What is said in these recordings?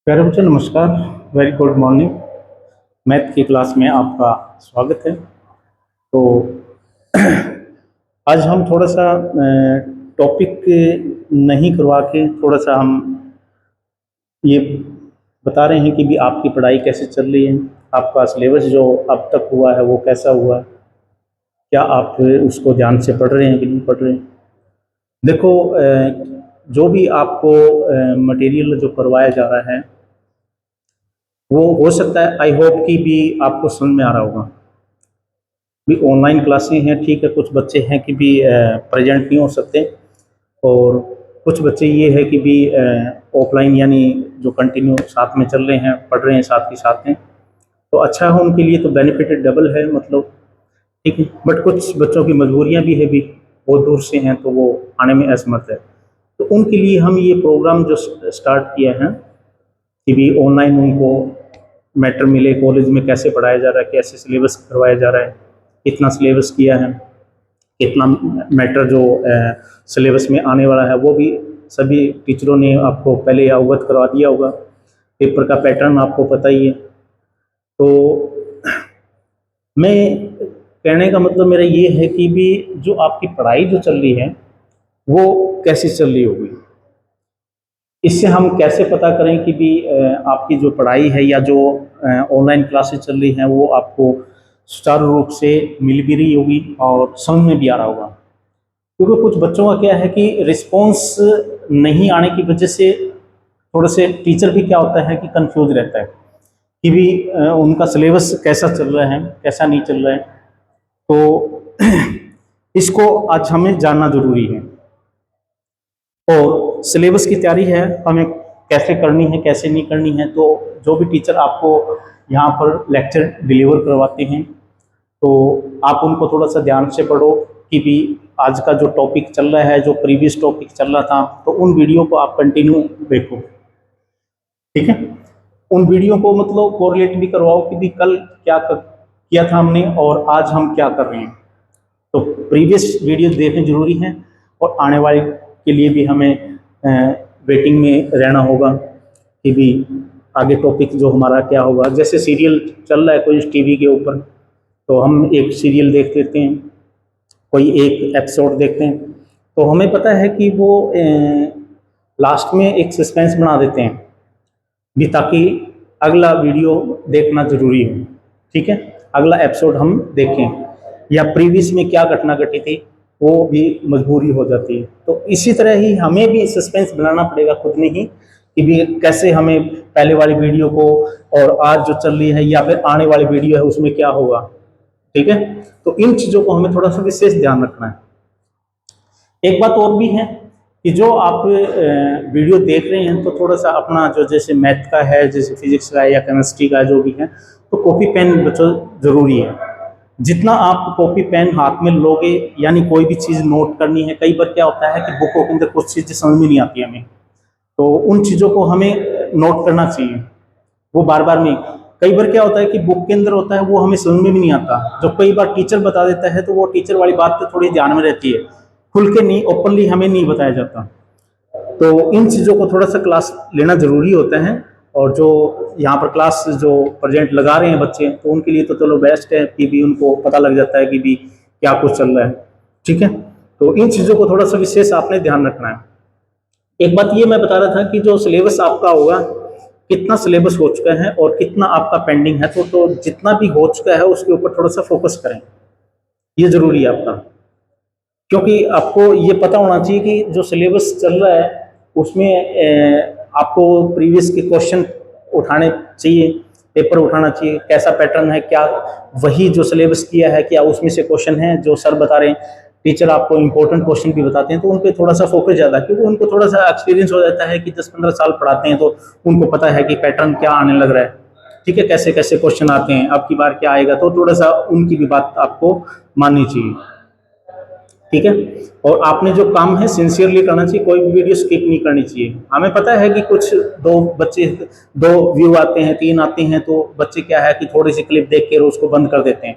प्यारे बच्चों नमस्कार। Very good morning. मैथ की क्लास में आपका स्वागत है। तो आज हम थोड़ा सा टॉपिक नहीं करवा के थोड़ा सा हम ये बता रहे हैं कि भी आपकी पढ़ाई कैसे चल रही है, आपका सिलेबस जो अब तक हुआ है वो कैसा हुआ है, क्या आप उसको ध्यान से पढ़ रहे हैं कि नहीं पढ़ रहे हैं। देखो, जो भी आपको मटेरियल जो करवाया जा रहा है वो हो सकता है, आई होप कि भी आपको समझ में आ रहा होगा। भी ऑनलाइन क्लासें हैं, ठीक है, कुछ बच्चे हैं कि भी प्रेजेंट नहीं हो सकते, और कुछ बच्चे ये है कि भी ऑफलाइन यानी जो कंटिन्यू साथ में चल रहे हैं, पढ़ रहे हैं साथ के साथ हैं, तो अच्छा है उनके लिए, तो बेनिफिट डबल है मतलब, ठीक है। बट कुछ बच्चों की मजबूरियां भी है, भी बहुत दूर से हैं तो वो आने में असमर्थ है, तो उनके लिए हम ये प्रोग्राम जो स्टार्ट किया है कि भी ऑनलाइन उनको मैटर मिले, कॉलेज में कैसे पढ़ाया जा रहा है, कैसे सिलेबस करवाया जा रहा है, कितना सिलेबस किया है, कितना मैटर जो सिलेबस में आने वाला है वो भी सभी टीचरों ने आपको पहले अवगत करवा दिया होगा। पेपर का पैटर्न आपको पता ही है। तो मैं कहने का मतलब मेरा ये है कि भी जो आपकी पढ़ाई जो चल रही है वो कैसी चल रही होगी, इससे हम कैसे पता करें कि भी आपकी जो पढ़ाई है या जो ऑनलाइन क्लासेस चल रही हैं वो आपको सुचारू रूप से मिल भी रही होगी और समझ में भी आ रहा होगा। क्योंकि कुछ बच्चों का क्या है कि रिस्पॉन्स नहीं आने की वजह से थोड़े से टीचर भी क्या होता है कि कंफ्यूज रहता है कि भी उनका सिलेबस कैसा चल रहा है, कैसा नहीं चल रहा है। तो इसको आज हमें जानना जरूरी है, और सिलेबस की तैयारी है हमें कैसे करनी है कैसे नहीं करनी है। तो जो भी टीचर आपको यहाँ पर लेक्चर डिलीवर करवाते हैं तो आप उनको थोड़ा सा ध्यान से पढ़ो कि भी आज का जो टॉपिक चल रहा है, जो प्रीवियस टॉपिक चल रहा था, तो उन वीडियो को आप कंटिन्यू देखो, ठीक है। उन वीडियो को मतलब कोरिलेट भी करवाओ कि भी कल क्या किया था हमने और आज हम क्या कर रहे हैं। तो प्रीवियस वीडियो देखने जरूरी है, और आने वाले के लिए भी हमें वेटिंग में रहना होगा कि भी आगे टॉपिक जो हमारा क्या होगा। जैसे सीरियल चल रहा है कोई टीवी के ऊपर, तो हम एक सीरियल देख लेते हैं, कोई एक एपिसोड देखते हैं, तो हमें पता है कि वो लास्ट में एक सस्पेंस बना देते हैं भी, ताकि अगला वीडियो देखना जरूरी हो, ठीक है, अगला एपिसोड हम देखें, या प्रीवियस में क्या घटना घटी थी वो भी मजबूरी हो जाती है। तो इसी तरह ही हमें भी सस्पेंस बनाना पड़ेगा खुद में ही कि भी कैसे हमें पहले वाली वीडियो को और आज जो चल रही है या फिर आने वाली वीडियो है उसमें क्या होगा, ठीक है। तो इन चीजों को हमें थोड़ा सा विशेष ध्यान रखना है। एक बात और भी है कि जो आप वीडियो देख रहे हैं तो थोड़ा सा अपना जो जैसे मैथ का है, जैसे फिजिक्स का है या केमिस्ट्री का जो भी है, तो कॉपी पेन बच्चों जरूरी है। जितना आप कॉपी पेन हाथ में लोगे यानी कोई भी चीज़ नोट करनी है, कई बार क्या होता है कि बुकों के अंदर कुछ चीज़ें समझ में नहीं आती हमें, तो उन चीज़ों को हमें नोट करना चाहिए, वो बार बार नहीं। कई बार क्या होता है कि बुक के अंदर होता है वो हमें समझ में भी नहीं आता, जो कई बार टीचर बता देता है तो वो टीचर वाली बात तो थोड़ी ध्यान में रहती है, खुल के नहीं, ओपनली हमें नहीं बताया जाता। तो इन चीज़ों को थोड़ा सा क्लास लेना जरूरी होता है, और जो यहाँ पर क्लास जो प्रेजेंट लगा रहे हैं बच्चे, तो उनके लिए तो चलो बेस्ट है कि भी उनको पता लग जाता है कि भी क्या कुछ चल रहा है, ठीक है। तो इन चीज़ों को थोड़ा सा विशेष आपने ध्यान रखना है। एक बात ये मैं बता रहा था कि जो सिलेबस आपका होगा, कितना सिलेबस हो चुका है और कितना आपका पेंडिंग है, तो जितना भी हो चुका है उसके ऊपर थोड़ा सा फोकस करें, ये जरूरी है आपका। क्योंकि आपको ये पता होना चाहिए कि जो सिलेबस चल रहा है उसमें आपको प्रीवियस के क्वेश्चन उठाने चाहिए, पेपर उठाना चाहिए, कैसा पैटर्न है, क्या वही जो सिलेबस किया है क्या उसमें से क्वेश्चन है जो सर बता रहे हैं। टीचर आपको इंपॉर्टेंट क्वेश्चन भी बताते हैं तो उन पर थोड़ा सा फोकस ज़्यादा, क्योंकि उनको थोड़ा सा एक्सपीरियंस हो जाता है कि 10-15 साल पढ़ाते हैं, तो उनको पता है कि पैटर्न क्या आने लग रहा है, ठीक है, कैसे कैसे क्वेश्चन आते हैं, अब की बार क्या आएगा, तो थोड़ा सा उनकी भी बात आपको माननी चाहिए, ठीक है। और आपने जो काम है सिंसियरली करना चाहिए, कोई भी वीडियो स्किप नहीं करनी चाहिए। हमें पता है कि कुछ दो बच्चे, दो व्यू आते हैं, 3 आते हैं, तो बच्चे क्या है कि थोड़ी सी क्लिप देख के उसको बंद कर देते हैं।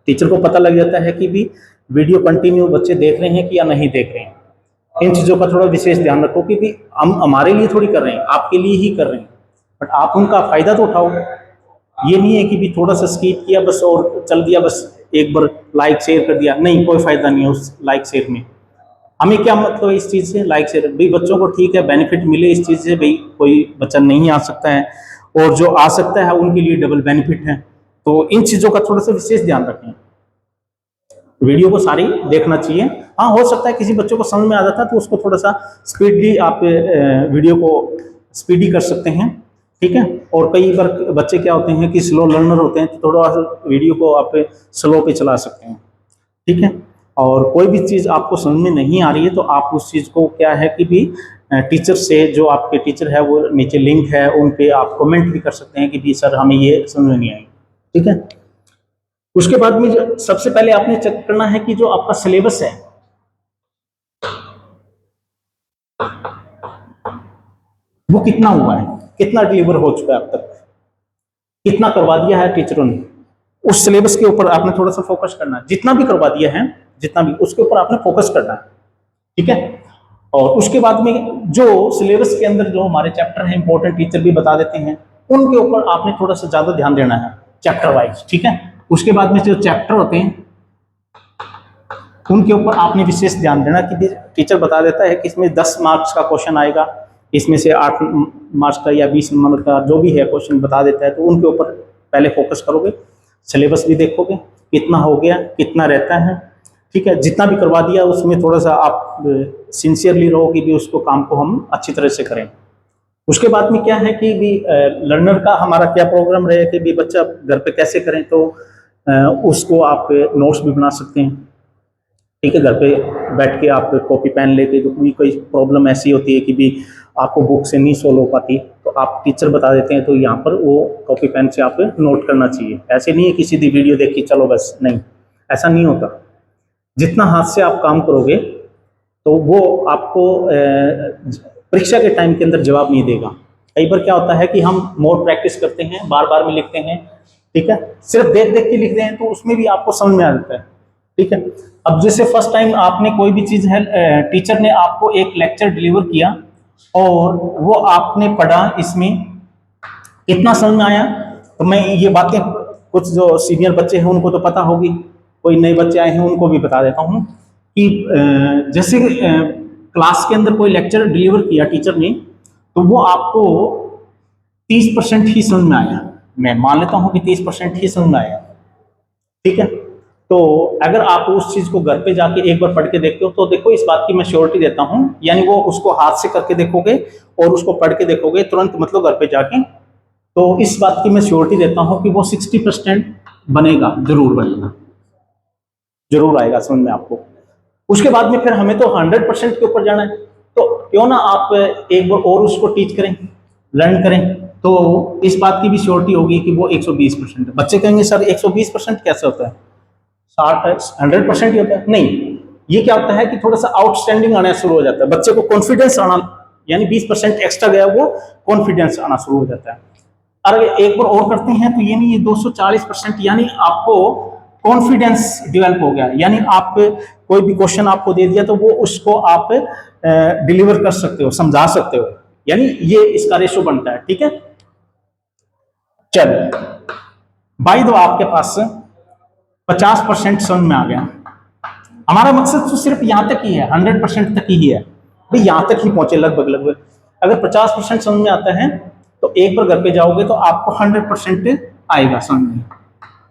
टीचर को पता लग जाता है कि भी वीडियो कंटिन्यू बच्चे देख रहे हैं कि या नहीं देख रहे हैं। इन चीज़ों का थोड़ा विशेष ध्यान रखो कि भी हम हमारे लिए थोड़ी कर रहे हैं, आपके लिए ही कर रहे हैं। बट आप उनका फायदा तो उठाओ। ये नहीं है कि भी थोड़ा सा स्किप किया बस और चल दिया, बस एक बार लाइक शेयर कर दिया, नहीं, कोई फायदा नहीं है उस लाइक शेयर में। हमें क्या मतलब है इस चीज़ से, लाइक शेयर भाई बच्चों को ठीक है बेनिफिट मिले इस चीज़ से, भाई कोई बच्चा नहीं आ सकता है और जो आ सकता है उनके लिए डबल बेनिफिट है। तो इन चीज़ों का थोड़ा सा विशेष ध्यान रखें। वीडियो को सारी देखना चाहिए। हाँ, हो सकता है किसी बच्चों को समझ में आ जाता है तो उसको थोड़ा सा स्पीडली आप वीडियो को स्पीडी कर सकते हैं, ठीक है। और कई बार बच्चे क्या होते हैं कि स्लो लर्नर होते हैं, तो थोड़ा वीडियो को आप स्लो पे चला सकते हैं, ठीक है। और कोई भी चीज़ आपको समझ में नहीं आ रही है तो आप उस चीज़ को क्या है कि भी टीचर से, जो आपके टीचर है वो नीचे लिंक है उन पे आप कमेंट भी कर सकते हैं कि भी सर हमें ये समझ में नहीं आई, ठीक है। उसके बाद में सबसे पहले आपने चेक करना है कि जो आपका सिलेबस है वो कितना हुआ है, कितना डिलीवर हो चुका है अब तक, कितना करवा दिया है टीचरों ने। उस सिलेबस के ऊपर आपने थोड़ा सा फोकस करना है। जितना भी करवा दिया है, जितना भी, उसके ऊपर आपने फोकस करना है, ठीक है। और उसके बाद में जो सिलेबस के अंदर जो हमारे चैप्टर हैं इंपॉर्टेंट टीचर भी बता देते हैं, उनके ऊपर आपने थोड़ा सा ज्यादा ध्यान देना है चैप्टर वाइज, ठीक है। उसके बाद में जो चैप्टर होते हैं उनके ऊपर आपने विशेष ध्यान देना कि टीचर बता देता है कि इसमें 10 मार्क्स का क्वेश्चन आएगा, इसमें से 8 मार्क्स का या 20 नंबर का जो भी है क्वेश्चन बता देता है, तो उनके ऊपर पहले फोकस करोगे, सिलेबस भी देखोगे कितना हो गया, कितना रहता है, ठीक है। जितना भी करवा दिया उसमें थोड़ा सा आप सिंसियरली रहो कि भी उसको काम को हम अच्छी तरह से करें। उसके बाद में क्या है कि भी लर्नर का हमारा क्या प्रोग्राम रहे कि भी बच्चा घर पे कैसे करें, तो उसको आप नोट्स भी बना सकते हैं, ठीक है। घर पे बैठ के आप कॉपी पेन लेके, जो कोई प्रॉब्लम ऐसी होती है कि भी आपको बुक से नहीं सोल्व हो पाती, तो आप टीचर बता देते हैं तो यहाँ पर वो कॉपी पेन से आप नोट करना चाहिए। ऐसे नहीं है कि सीधी वीडियो देख के चलो बस, नहीं, ऐसा नहीं होता। जितना हाथ से आप काम करोगे तो वो आपको परीक्षा के टाइम के अंदर जवाब नहीं देगा। कई बार क्या होता है कि हम मोर प्रैक्टिस करते हैं, बार बार में लिखते हैं, ठीक है, सिर्फ देख देख के लिखते हैं तो उसमें भी आपको समझ में आ जाता है, ठीक है। अब जैसे फर्स्ट टाइम आपने कोई भी चीज़ है, टीचर ने आपको एक लेक्चर डिलीवर किया और वो आपने पढ़ा, इसमें कितना समझ में आया, तो मैं ये बातें कुछ जो सीनियर बच्चे हैं उनको तो पता होगी, कोई नए बच्चे आए हैं उनको भी बता देता हूँ कि जैसे क्लास के अंदर कोई लेक्चर डिलीवर किया टीचर ने, तो वो आपको 30% ही समझ में आया, मैं मान लेता हूँ कि 30% ही समझ में आया, ठीक है। तो अगर आप उस चीज को घर पे जाके एक बार पढ़ के देखते हो तो देखो, इस बात की मैं श्योरिटी देता हूँ, यानी वो उसको हाथ से करके देखोगे और उसको पढ़ के देखोगे तुरंत, मतलब घर पे जाके, तो इस बात की मैं श्योरिटी देता हूँ कि वो 60% बनेगा, जरूर बनेगा, जरूर आएगा समझ में आपको। उसके बाद में फिर हमें तो 100% के ऊपर जाना है, तो क्यों ना आप एक बार और उसको टीच करें, लर्न करें, तो इस बात की भी श्योरिटी होगी कि वो 120%। बच्चे कहेंगे सर 120% कैसे होता है, 100% ही होता है? नहीं, ये क्या होता है कि थोड़ा सा आउटस्टैंडिंग आना शुरू हो जाता है, बच्चे को कॉन्फिडेंस आना, यानी 20% एक्स्ट्रा गया वो कॉन्फिडेंस आना शुरू हो जाता है। अगर एक बार और करते हैं तो ये नहीं, ये 240%, यानी आपको कॉन्फिडेंस डेवलप हो गया, यानी आप कोई भी क्वेश्चन आपको दे दिया तो वो उसको आप डिलीवर कर सकते हो, समझा सकते हो, यानी ये इसका रेशो बनता है, ठीक है। चलो, बाई दो आपके पास 50% समझ में आ गया। हमारा मकसद तो सिर्फ यहां तक ही है, 100% तक ही है भाई, यहां तक ही पहुंचे लगभग लगभग। अगर 50% समझ में आता है तो एक बार घर पे जाओगे तो आपको 100% आएगा समझ में,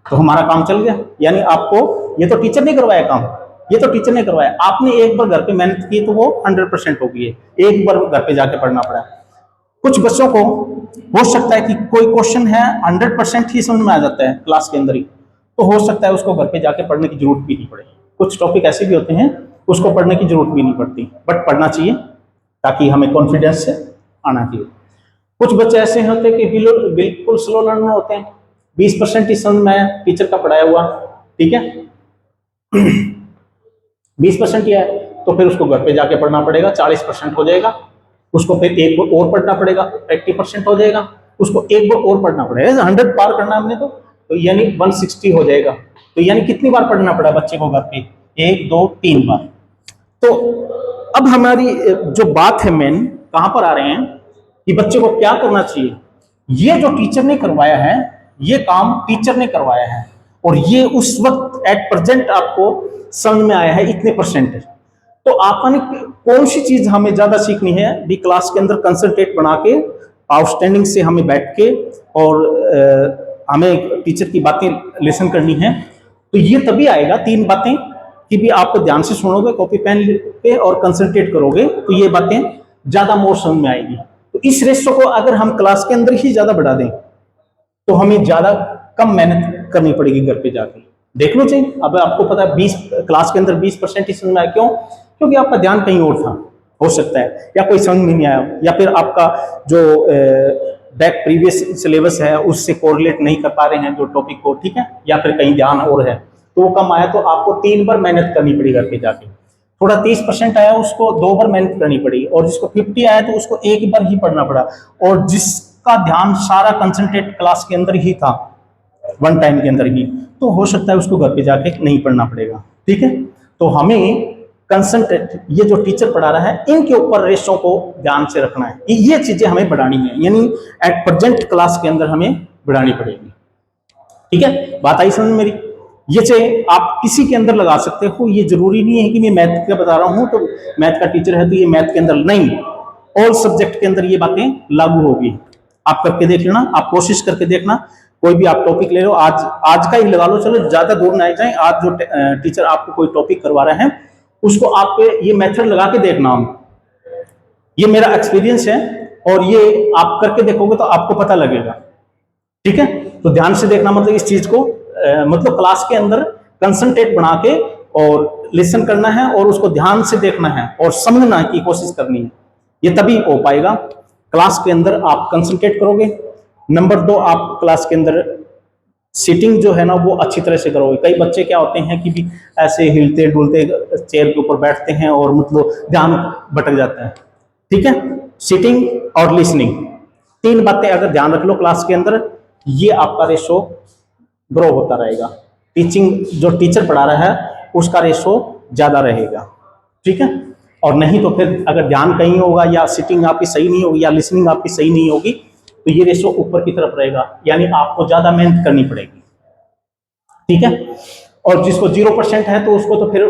तो हमारा काम चल गया। यानी आपको ये तो टीचर ने करवाया काम, ये तो टीचर ने करवाया, आपने एक बार घर पे मेहनत की तो वो 100% हो गई है, एक बार घर पे जाके पढ़ना पड़ा। कुछ बच्चों को हो सकता है कि कोई क्वेश्चन है 100% ही समझ में आ जाता है क्लास के अंदर ही, तो हो सकता है उसको घर पे जाके पढ़ने की जरूरत भी नहीं पड़े। कुछ टॉपिक ऐसे भी होते हैं उसको पढ़ने की जरूरत भी नहीं पड़ती, बट पढ़ना चाहिए ताकि हमें कॉन्फिडेंस से आना चाहिए। कुछ बच्चे ऐसे होते हैं कि बिल्कुल स्लो लर्नर होते हैं, 20% ही समझ में आया टीचर का पढ़ाया हुआ, ठीक है, 20% ही है, तो फिर उसको घर पे जाके पढ़ना पड़ेगा, 40% हो जाएगा। उसको फिर एक बार और पढ़ना पड़ेगा, 80% हो जाएगा। उसको एक बार और पढ़ना पड़ेगा, 100 पार करना हमने तो यानी 160 हो जाएगा। तो यानी कितनी बार पढ़ना पड़ा बच्चे को घर पे, 1 2 3 बार। तो अब हमारी जो बात है मेन कहां पर आ रहे हैं कि बच्चे को क्या करना चाहिए, ये जो टीचर ने करवाया है, ये काम टीचर ने करवाया है, और ये उस वक्त एट प्रेजेंट आपको समझ में आया है इतने परसेंट। तो आपने कौन सी चीज हमें ज्यादा सीखनी है भी, क्लास के अंदर कंसंट्रेट बना के आउटस्टैंडिंग से हमें बैठ के और हमें टीचर की बातें लिसन करनी है। तो ये तभी आएगा 3 बातें कि भी आप ध्यान से सुनोगे, कॉपी पेन पे और कंसंट्रेट करोगे, तो ये बातें ज्यादा मोर समझ में आएगी। तो इस रेशो को अगर हम क्लास के अंदर ही ज्यादा बढ़ा दें तो हमें ज्यादा कम मेहनत करनी पड़ेगी घर पे जाके। देख लो चाहिए, अब आपको पता है 20 क्लास के अंदर 20% ही समझ में आया, क्यों? क्योंकि आपका ध्यान कहीं और था, हो सकता है, या कोई समझ में नहीं आया, या फिर आपका जो बैक प्रीवियस सिलेबस है उससे कोरिलेट नहीं कर पा रहे हैं जो टॉपिक को, ठीक है, या फिर कहीं ध्यान और है तो वो कम आया, तो आपको 3 बार मेहनत करनी पड़ी घर पे जाके। थोड़ा 30% आया उसको 2 बार मेहनत करनी पड़ी, और जिसको 50 आया तो उसको 1 बार ही पढ़ना पड़ा, और जिसका ध्यान सारा कंसंट्रेट क्लास के अंदर ही था, वन टाइम के अंदर ही, तो हो सकता है उसको घर पे जाके नहीं पढ़ना पड़ेगा, ठीक है। तो हमें कंसंट्रेट, ये जो टीचर पढ़ा रहा है इनके ऊपर रेशो को ध्यान से रखना है, ये चीजें हमें बढ़ानी है, यानी एट प्रेजेंट क्लास के अंदर हमें बढ़ानी पड़ेगी, ठीक है। बात आई समझ मेरी? ये चाहे आप किसी के अंदर लगा सकते हो, ये जरूरी नहीं है कि मैं मैथ का बता रहा हूं तो मैथ का टीचर है तो ये मैथ के अंदर नहीं, ऑल सब्जेक्ट के अंदर ये बातें लागू होगी। आप करके देख लेना, आप कोशिश करके देखना, कोई भी आप टॉपिक ले लो, आज का ही लगा लो, चलो ज्यादा दूर ना जाए, आज जो टीचर आपको कोई टॉपिक करवा रहे हैं उसको आप ये मेथड लगा के देखना। ये मेरा एक्सपीरियंस है, और ये आप करके देखोगे तो आपको पता लगेगा, ठीक है। तो ध्यान से देखना, मतलब इस चीज को मतलब क्लास के अंदर कंसंट्रेट बना के और लिसन करना है, और उसको ध्यान से देखना है और समझना की कोशिश करनी है, ये तभी हो पाएगा। क्लास के अंदर आप कंसंट्रेट करोगे। नंबर 2, आप क्लास के अंदर सीटिंग जो है ना वो अच्छी तरह से करोगे। कई बच्चे क्या होते हैं कि भी ऐसे हिलते डुलते चेयर के ऊपर बैठते हैं और मतलब ध्यान भटक जाता है, ठीक है। सीटिंग और लिसनिंग, 3 बातें अगर ध्यान रख लो क्लास के अंदर, ये आपका रेशो ग्रो होता रहेगा। टीचिंग जो टीचर पढ़ा रहा है उसका रेशो ज्यादा रहेगा, ठीक है। और नहीं तो फिर अगर ध्यान कहीं होगा, या सिटिंग आपकी सही नहीं होगी, या लिसनिंग आपकी सही नहीं होगी, तो ये रेशो ऊपर की तरफ रहेगा, यानी आपको ज्यादा मेहनत करनी पड़ेगी, ठीक है। और जिसको 0% है तो उसको तो फिर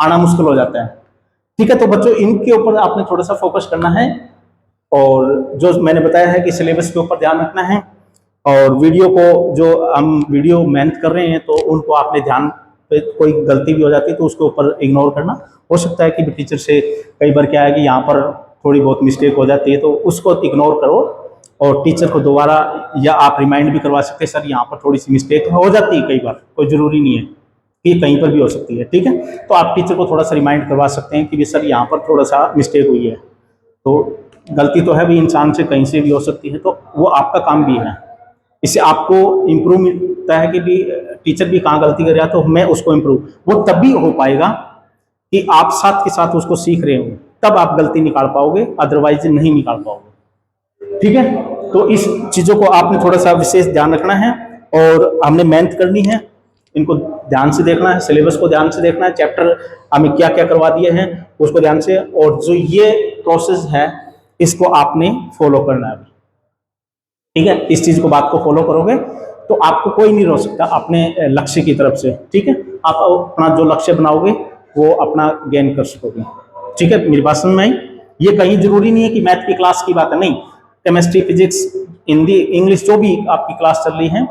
आना मुश्किल हो जाता है, ठीक है। तो बच्चों इनके ऊपर आपने थोड़ा सा फोकस करना है, और जो मैंने बताया है कि सिलेबस के ऊपर ध्यान रखना है, और वीडियो को जो हम वीडियो मेहनत कर रहे हैं तो उनको आपने ध्यान पे, कोई गलती भी हो जाती है तो उसके ऊपर इग्नोर करना। हो सकता है कि टीचर से कई बार क्या है कि यहाँ पर थोड़ी बहुत मिस्टेक हो जाती है तो उसको इग्नोर करो, और टीचर को दोबारा, या आप रिमाइंड भी करवा सकते हैं, सर यहाँ पर थोड़ी सी मिस्टेक हो जाती है, कई बार कोई जरूरी नहीं है कि कहीं पर भी हो सकती है, ठीक है। तो आप टीचर को थोड़ा सा रिमाइंड करवा सकते हैं कि सर यहाँ पर थोड़ा सा मिस्टेक हुई है, तो गलती तो है भी, इंसान से कहीं से भी हो सकती है, तो वो आपका काम भी है। इससे आपको इम्प्रूव मिलता है कि भी टीचर भी कहाँ गलती कर रहा है तो मैं उसको इम्प्रूव, वो तभी हो पाएगा कि आप साथ के साथ उसको सीख रहे हो, तब आप गलती निकाल पाओगे, अदरवाइज नहीं निकाल पाओगे, ठीक है। तो इस चीज़ों को आपने थोड़ा सा विशेष ध्यान रखना है, और हमने मेहनत करनी है, इनको ध्यान से देखना है, सिलेबस को ध्यान से देखना है, चैप्टर हमें क्या क्या करवा दिए हैं उसको ध्यान से, और जो ये प्रोसेस है इसको आपने फॉलो करना है, ठीक है। इस चीज को, बात को फॉलो करोगे तो आपको कोई नहीं रोक सकता अपने लक्ष्य की तरफ से, ठीक है। आप अपना जो लक्ष्य बनाओगे वो अपना गेन कर सकोगे, ठीक है। मेरी बात समझ में आई? ये कहीं जरूरी नहीं है कि मैथ की क्लास की बात है, नहीं, केमिस्ट्री, फिजिक्स, हिंदी, इंग्लिश जो भी आपकी क्लास चल रही है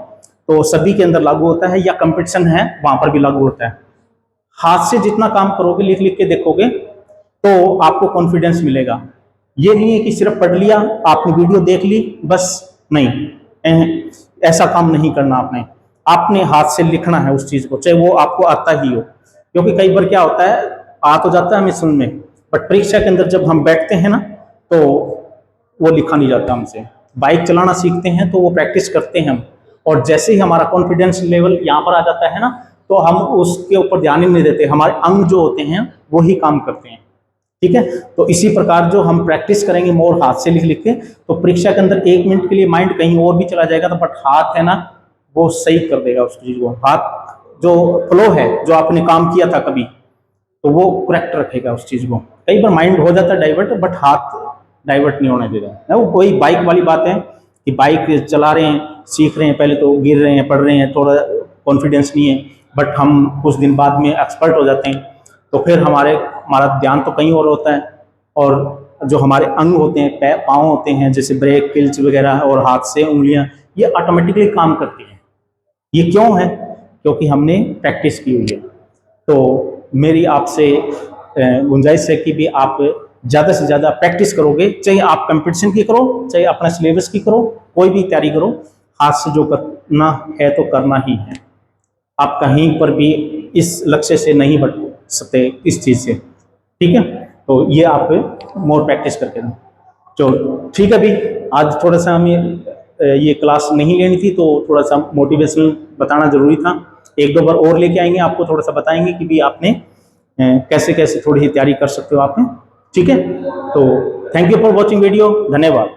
तो सभी के अंदर लागू होता है, या कंपटीशन है वहां पर भी लागू होता है। हाथ से जितना काम करोगे, लिख लिख के देखोगे तो आपको कॉन्फिडेंस मिलेगा। ये नहीं है कि सिर्फ पढ़ लिया, आपने वीडियो देख ली बस, नहीं, ऐसा काम नहीं करना आपने। आपने हाथ से लिखना है उस चीज को, चाहे वो आपको आता ही हो, क्योंकि कई बार क्या होता है, आ तो जाता है हमें सुन में, बट परीक्षा के अंदर जब हम बैठते हैं ना तो वो लिखा नहीं जाता हमसे। बाइक चलाना सीखते हैं तो वो प्रैक्टिस करते हैं हम, और जैसे ही हमारा कॉन्फिडेंस लेवल यहाँ पर आ जाता है ना तो हम उसके ऊपर ध्यान ही नहीं देते, हमारे अंग जो होते हैं वो ही काम करते हैं, ठीक है। तो इसी प्रकार जो हम प्रैक्टिस करेंगे मोर हाथ से लिख लिख के, तो परीक्षा के अंदर 1 मिनट के लिए माइंड कहीं और भी चला जाएगा, तो बट हाथ है ना वो सही कर देगा उस चीज को। हाथ जो फ्लो है, जो आपने काम किया था कभी, तो वो करेक्ट रखेगा उस चीज को। कई बार माइंड हो जाता है डाइवर्ट, बट हाथ डाइवर्ट नहीं होने देगा। वो कोई बाइक वाली बात है, कि बाइक चला रहे हैं, सीख रहे हैं, पहले तो गिर रहे हैं, पढ़ रहे हैं, थोड़ा कॉन्फिडेंस नहीं है, बट हम कुछ दिन बाद में एक्सपर्ट हो जाते हैं, तो फिर हमारा ध्यान तो कहीं और होता है, और जो हमारे अंग होते हैं, पाँव होते हैं, जैसे ब्रेक, किल्च वगैरह, और हाथ से उंगलियां, ये ऑटोमेटिकली काम करती हैं। ये क्यों है? क्योंकि हमने प्रैक्टिस की हुई है। तो मेरी आपसे गुंजाइश है कि भी आप ज़्यादा से ज़्यादा प्रैक्टिस करोगे, चाहे आप कंपटीशन की करो, चाहे अपना सिलेबस की करो, कोई भी तैयारी करो, हाथ से जो करना है तो करना ही है। आप कहीं पर भी इस लक्ष्य से नहीं भटक सकते, इस चीज़ से, ठीक है? तो ये आप मोर प्रैक्टिस करके दो। चलो ठीक है, अभी आज थोड़ा सा हमें ये क्लास नहीं लेनी थी, तो थोड़ा सा मोटिवेशनल बताना ज़रूरी था। एक दो बार और लेके आएंगे, आपको थोड़ा सा बताएंगे कि भी आपने कैसे कैसे थोड़ी सी तैयारी कर सकते हो आप, ठीक है? तो thank you for watching video, धन्यवाद।